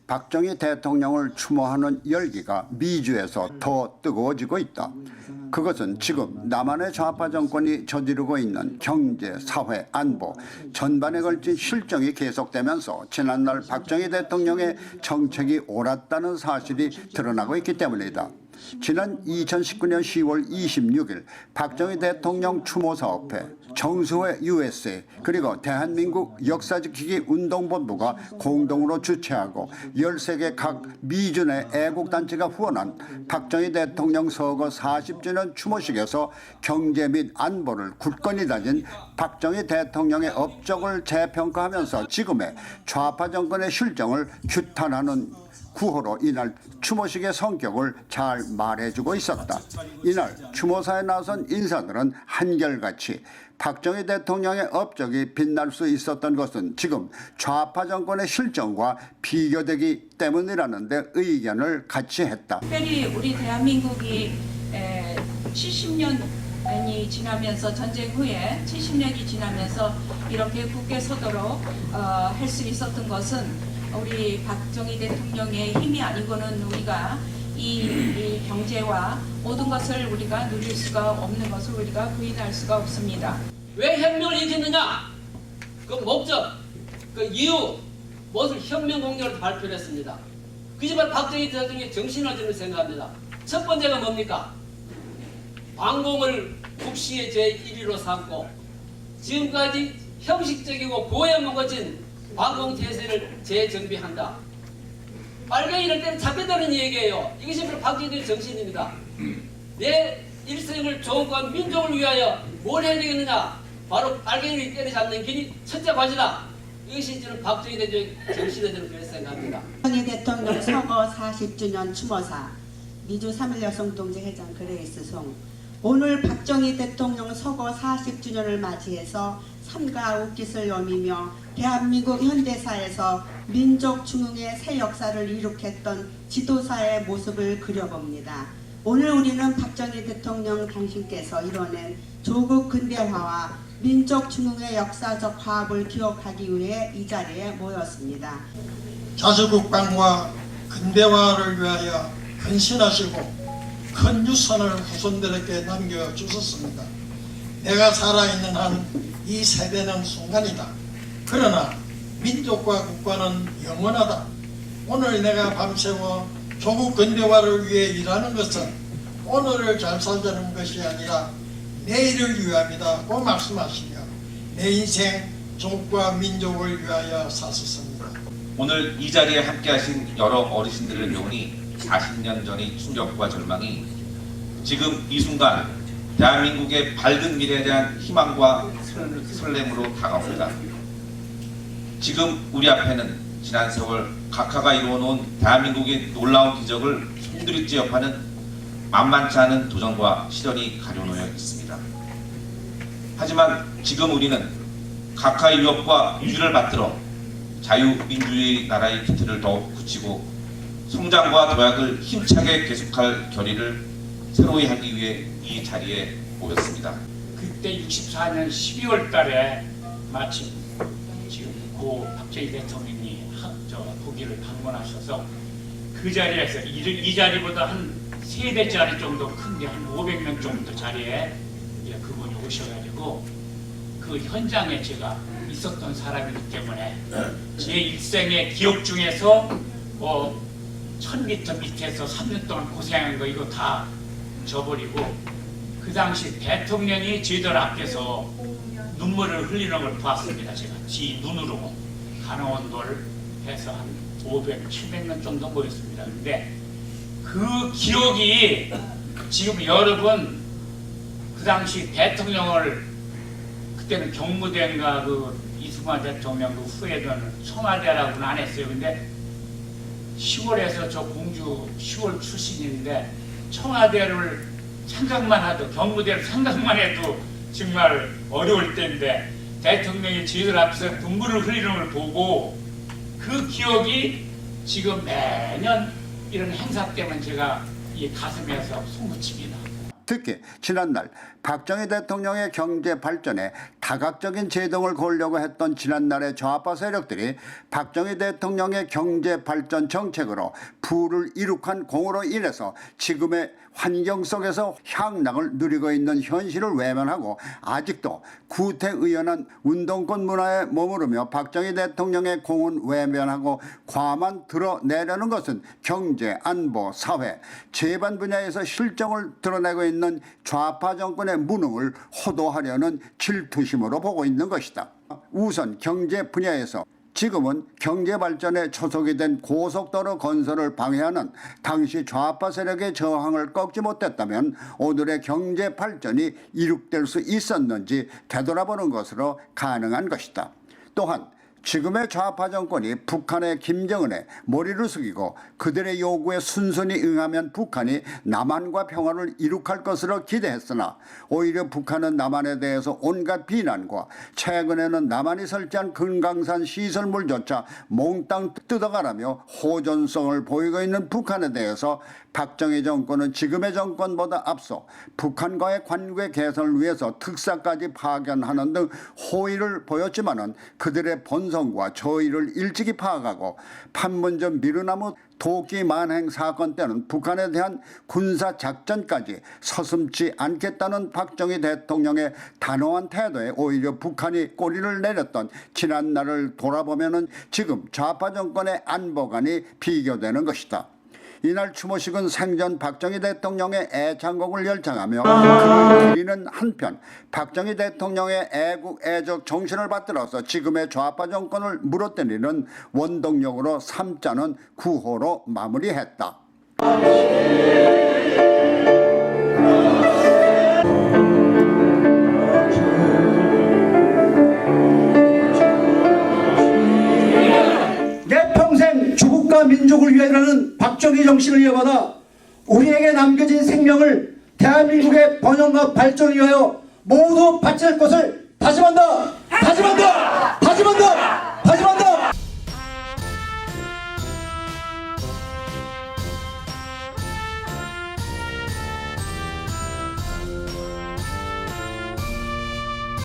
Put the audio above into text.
박정희 대통령을 추모하는 열기가 미주에서 더 뜨거워지고 있다. 그것은 지금 남한의 좌파 정권이 저지르고 있는 경제, 사회, 안보 전반에 걸친 실정이 계속되면서 지난날 박정희 대통령의 정책이 옳았다는 사실이 드러나고 있기 때문이다. 지난 2019년 10월 26일 박정희 대통령 추모사업회, 정수회 USA 그리고 대한민국 역사지키기 운동본부가 공동으로 주최하고 13개 각 미준의 애국단체가 후원한 박정희 대통령 서거 40주년 추모식에서 경제 및 안보를 굳건히 다진 박정희 대통령의 업적을 재평가하면서 지금의 좌파 정권의 실정을 규탄하는 구호로 이날 추모식의 성격을 잘 말해주고 있었다. 이날 추모사에 나선 인사들은 한결같이 박정희 대통령의 업적이 빛날 수 있었던 것은 지금 좌파 정권의 실정과 비교되기 때문이라는 데 의견을 같이 했다. 특별히 우리 대한민국이 70년이 지나면서 전쟁 후에 70년이 지나면서 이렇게 굳게 서도록 할 수 있었던 것은 우리 박정희 대통령의 힘이 아니고는 우리가 이 경제와 모든 것을 우리가 누릴 수가 없는 것을 우리가 부인할 수가 없습니다. 왜 혁명을 일으켰느냐? 그 목적, 그 이유, 무엇을 혁명공약으로 발표를 했습니다. 그것이 바로 박정희 대통령의 정신을 저는 생각합니다. 첫 번째가 뭡니까? 광공을 국시의 제1위로 삼고 지금까지 형식적이고 고야만 거친 관공태세를 재정비한다. 빨갱이를 때는 잡겠다는 얘기예요. 이것이 바로 박정희의 정신입니다. 내 일생을 조국과 민족을 위하여 뭘 해야 되겠느냐? 바로 빨갱이를 때려잡는 길이 첫째 과제다. 이것이 저는 박정희 대통령의 정신에 저는 그렇게 생각합니다. 박정희 대통령 서거 40주년 추모사 미주 3.1 여성동지 회장 그레이스 송. 오늘 박정희 대통령 서거 40주년을 맞이해서 삼가 웃깃을 여미며 대한민국 현대사에서 민족 중흥의 새 역사를 이룩했던 지도사의 모습을 그려봅니다. 오늘 우리는 박정희 대통령 당신께서 이뤄낸 조국 근대화와 민족 중흥의 역사적 화합을 기억하기 위해 이 자리에 모였습니다. 자주국방과 근대화를 위하여 헌신하시고 큰 유산을 후손들에게 남겨주셨습니다. 내가 살아있는 한 이 세대는 순간이다. 그러나 민족과 국가는 영원하다. 오늘 내가 밤새워 조국 근대화를 위해 일하는 것은 오늘을 잘 살자는 것이 아니라 내일을 위함이다고 말씀하시며 내 인생 조국과 민족을 위하여 사셨습니다. 오늘 이 자리에 함께하신 여러 어르신들을 보니 40년 전의 충격과 절망이 지금 이 순간 대한민국의 밝은 미래에 대한 희망과 설렘으로 다가옵니다. 지금 우리 앞에는 지난 세월 각하가 이루어놓은 대한민국의 놀라운 기적을 손들이 찌어파는 만만치 않은 도전과 시련이 가려놓여 있습니다. 하지만 지금 우리는 각하의 위협과 위주를 받들어 자유민주주의 나라의 기틀을 더욱 굳히고 성장과 도약을 힘차게 계속할 결의를 새로이 하기 위해 이 자리에 모였습니다. 그때 64년 12월 달에 마침 지금 고 박정희 대통령이 독일을 방문하셔서 그 자리에서 이 자리보다 한 3배짜리 정도 큰데 한 500명 정도 자리에 이제 그분이 오셔가지고 그 현장에 제가 있었던 사람이기 때문에 제 일생의 기억 중에서 1000m 밑에서 3년 동안 고생한 거 이거 다 져버리고 그 당시 대통령이 저희들 앞에서 눈물을 흘리는 걸 봤습니다. 제가 지 눈으로 간호원들 해서 한 500, 700명 정도 모였습니다. 근데 그 기억이 지금 여러분 그 당시 대통령을 그때는 경무대인가 그 이승만 대통령 그 후에는 청와대라고는 안 했어요. 근데 시골에서 저 공주 시골 출신인데 청와대를 생각만 해도 경무대를 생각만 해도 정말 어려울 때인데 대통령이 저희들 앞에서 눈물을 흘리는 걸 보고 그 기억이 지금 매년 이런 행사 때문에 제가 이 가슴에서 솟구칩니다. 특히 지난날 박정희 대통령의 경제 발전에 다각적인 제동을 걸려고 했던 지난날의 좌파 세력들이 박정희 대통령의 경제 발전 정책으로 부를 이룩한 공으로 인해서 지금의 환경 속에서 향락을 누리고 있는 현실을 외면하고 아직도 구태의연한 운동권 문화에 머무르며 박정희 대통령의 공은 외면하고 과만 드러내려는 것은 경제, 안보, 사회, 재반 분야에서 실정을 드러내고 있는 좌파 정권의 무능을 호도하려는 질투심으로 보고 있는 것이다. 우선 경제 분야에서 지금은 경제 발전에 초석이 된 고속도로 건설을 방해하는 당시 좌파 세력의 저항을 꺾지 못했다면 오늘의 경제 발전이 이룩될 수 있었는지 되돌아보는 것으로 가능한 것이다. 또한 지금의 좌파 정권이 북한의 김정은에 머리를 숙이고 그들의 요구에 순순히 응하면 북한이 남한과 평화를 이룩할 것으로 기대했으나 오히려 북한은 남한에 대해서 온갖 비난과 최근에는 남한이 설치한 금강산 시설물조차 몽땅 뜯어가라며 호전성을 보이고 있는 북한에 대해서 박정희 정권은 지금의 정권보다 앞서 북한과의 관계 개선을 위해서 특사까지 파견하는 등 호의를 보였지만은 그들의 본성과 저의를 일찍이 파악하고 판문점 미르나무 도끼 만행 사건 때는 북한에 대한 군사작전까지 서슴지 않겠다는 박정희 대통령의 단호한 태도에 오히려 북한이 꼬리를 내렸던 지난날을 돌아보면은 지금 좌파 정권의 안보관이 비교되는 것이다. 이날 추모식은 생전 박정희 대통령의 애창곡을 열창하며 그를 기리는 한편 박정희 대통령의 애국 애적 정신을 받들어서 지금의 좌파 정권을 물어때리는 원동력으로 삼자는 구호로 마무리했다. 내 평생 주국과 민족을 위하여라는 박정희 정신을 이어받아 우리에게 남겨진 생명을 대한민국의 번영과 발전을 위하여 모두 바칠 것을 다짐한다. 다짐한다. 다짐한다. 다짐한다.